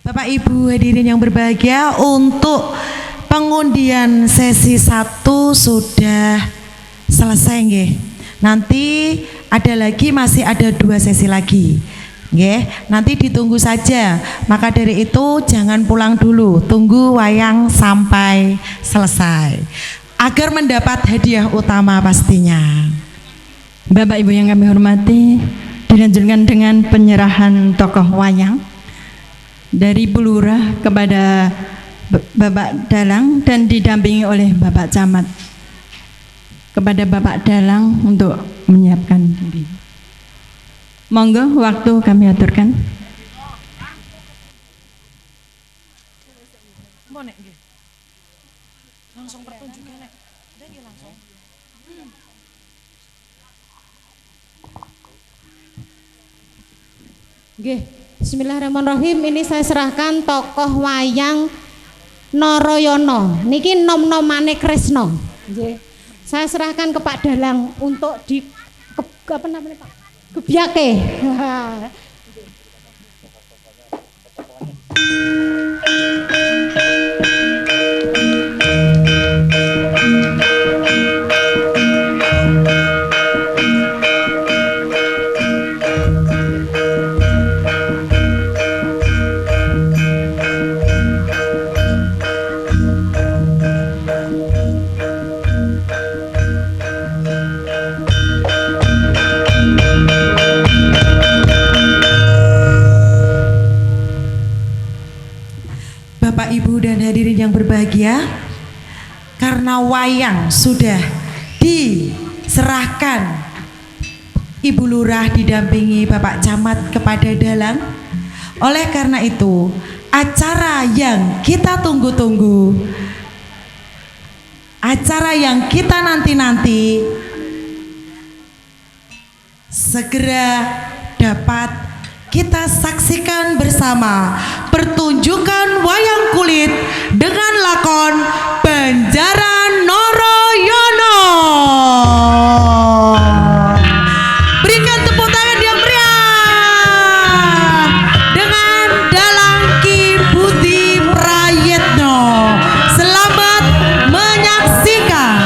Bapak Ibu hadirin yang berbahagia, untuk pengundian sesi 1 sudah selesai nggih. Nanti masih ada 2 sesi lagi. Nggih, nanti ditunggu saja. Maka dari itu jangan pulang dulu, tunggu wayang sampai selesai agar mendapat hadiah utama pastinya. Bapak Ibu yang kami hormati, dilanjutkan dengan penyerahan tokoh wayang dari Bu Lurah kepada Bapak Dalang dan didampingi oleh Bapak Camat. Kepada Bapak Dalang untuk menyiapkan diri. Monggo, waktu kami aturkan. Langsung pertunjukan nek. Langsung. Nggih, bismillahirrahmanirrahim. Ini saya serahkan tokoh wayang Narayana. Niki nom-nomane Kresna. Nggih. Saya serahkan ke Pak Dalang untuk apa namanya Pak? Gebyake. Bapak Ibu dan hadirin yang berbahagia, karena wayang sudah diserahkan Ibu Lurah didampingi Bapak Camat kepada Dalang. Oleh karena itu, acara yang kita tunggu-tunggu, acara yang kita nanti-nanti segera dapat kita saksikan bersama pertunjukan wayang kulit dengan lakon Banjaran Narayana. Berikan tepuk tangan yang meriah dengan Dalang Ki Budi Prayitno. Selamat menyaksikan.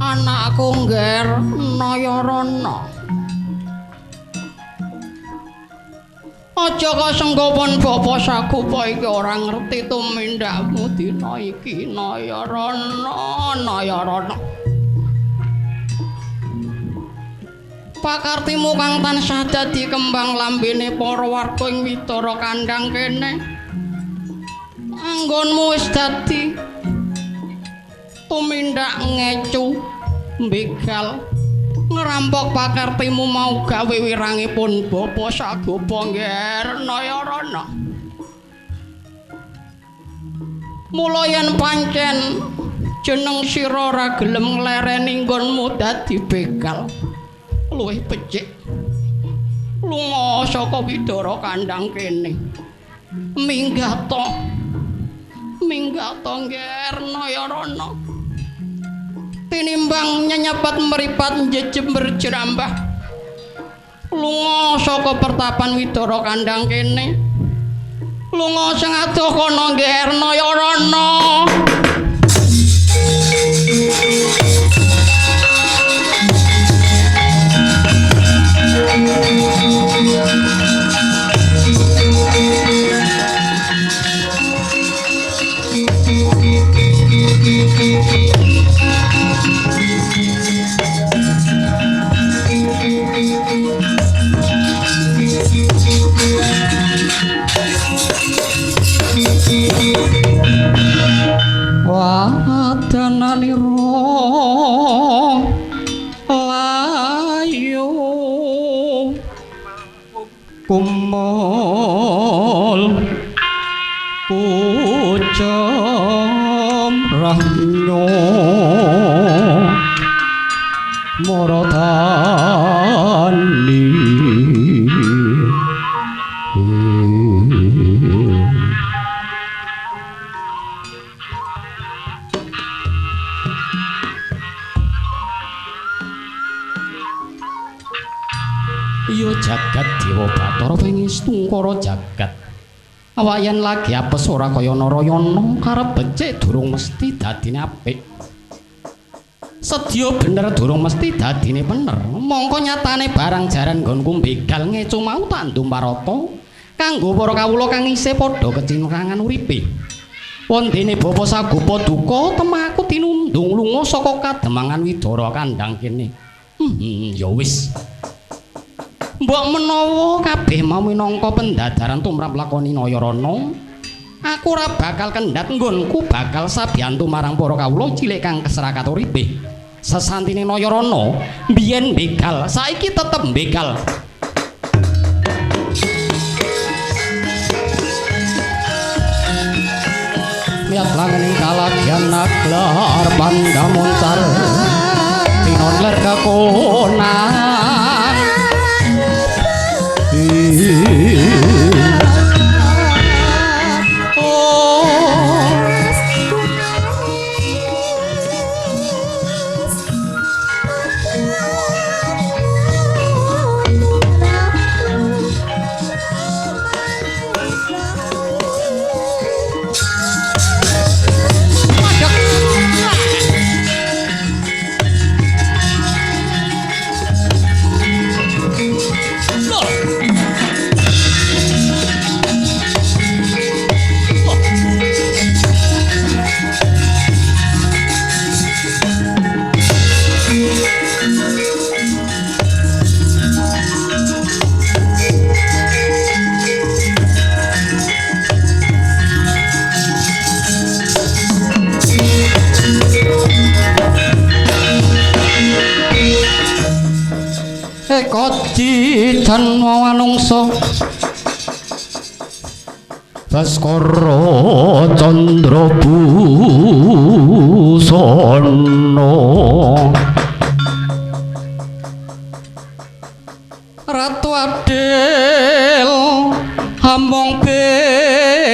Anakku ngger Nayarana. Aja kasenggopan bapa sagupa iki ora ngerti tumindakmu dina iki Nayarana, Nayarana. pakartimu kang tansah dadi kembang lambene para warga ing Widara Kandhang kene. Anggonmu wis dadi tumindak ngecu begal ngerampok pakartimu mau gawe wirangipun bapa Sagopa Ngger Nayarana. Mula yen pancen jeneng sira ora gelem nglereni nggonmu dadi begal luwih becik lunga saka Widara Kandhang kene minggah to Ngger Nayarana tinimbang nyenyepat meripat njejember jerambah lunga saka pertapan Widara Kandhang kene lunga sing adoh kono Ngger Nayarana. Wadananira layu kumul pucem ranyo morodani Iyo jagat Dewa Bathara Pangestu Kara jagat awayan lagi apes ora kaya Narayana karep becik durung mesti dadine apik sedya bener durung mesti dadine bener mongko nyatane barang jaran nggonku begal ngecu mau tak ndumparata kanggo para kawula kang isih padha kecinrangan uripe wondene bapa Sagopa duka temaku tinundung lunga saka kademangan Widara Kandhang kene ya wis mbok menawa kabeh mau minangka pendadaran tumrap lakoni Nayarana aku ora bakal kendhat nggonku bakal sabiyantu marang para kawula cilik kang keserakat uripe sesantine Nayarana biyen begal saiki tetep begal miat langening kalagyan naglar pandamoncar tinon ler kakonan Kacican manungsa Baskara Candra Busana Ratu Adil Hambong Bingrat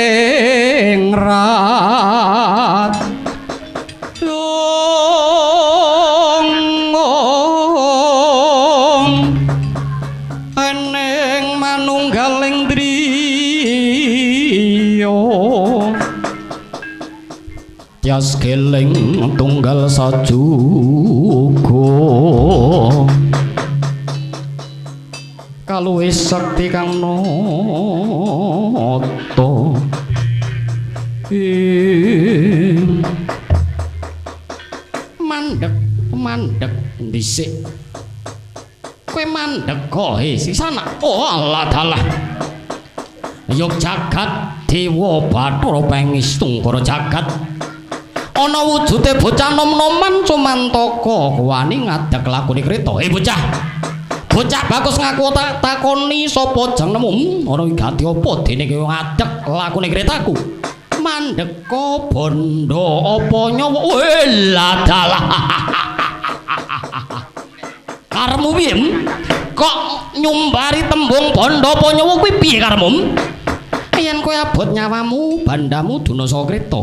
Tias keling tunggal sajuga kaluwih sekti kang nata mandhek dhisik kowe mandeka sisana. Oh Allah dalah. Yog jagat dewa Bathara Pangestu jagat. Ana wujude bocah nom-noman Sumantaka wani ngadeg lakune kreta. Bocah. Bocah bagus ngaku takoni sapa jenengmu? Ora gati apa dene kowe ngadeg lakune kretaku. Mandeka bondo apa nyawa? Lah dalah. Karemu piye? Kok nyumbari tembung bondo apa nyawa kuwi piye karemu? Yen kowe abot nyawamu, bandamu dunasa kreta.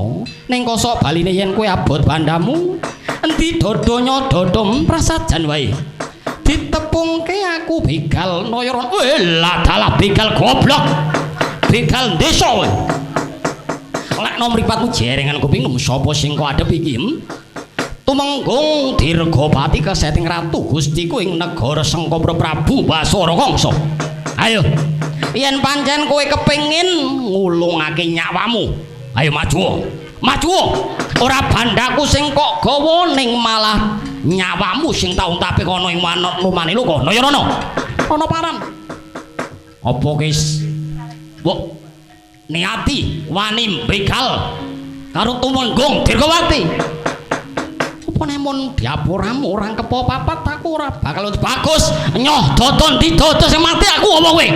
Ning kosok baline yen kowe abot bandamu, endi dodonya dodom prasajan wae. Ditepungke aku begal Nayara. Lah dalah begal goblok. Begal desa kowe. Lek nom mripatmu jerengan kuping sapa sing kok adep iki? Tumenggung Dirgapati keseting ratu Gustiku ing negara Sengkapura Prabu Basara Kangsa. Ayo, yen pancen kowe kepengin ngulungake nyawamu, ayo maju. Maju. Ora bandaku sing kok gawa ning malah nyawamu sing tau tapi kono ing lumane luka. Nayarana. Ana paran. Apa wis mbok niati wani begal karo Tumenggung Dirgawati? Apa nemun diapuramu orang kepo papat aku ora bakal bagus nyoh dodon didodos sing mati aku apa kowe?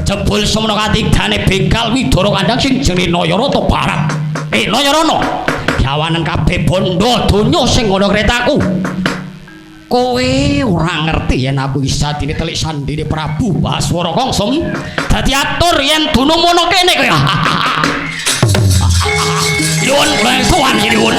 Jebul semono katigane begal Widara Kandhang sing jenenge Nayara to Barat. Nayarana, Padawanen kabeh bondo donya sing ana kretaku. Kowe ora ngerti yen aku iki sadine telik sandine Prabu Baswara Kongsum dadi atur yen dunung mono kene kowe. Nyuwun kula sowan nyuwun.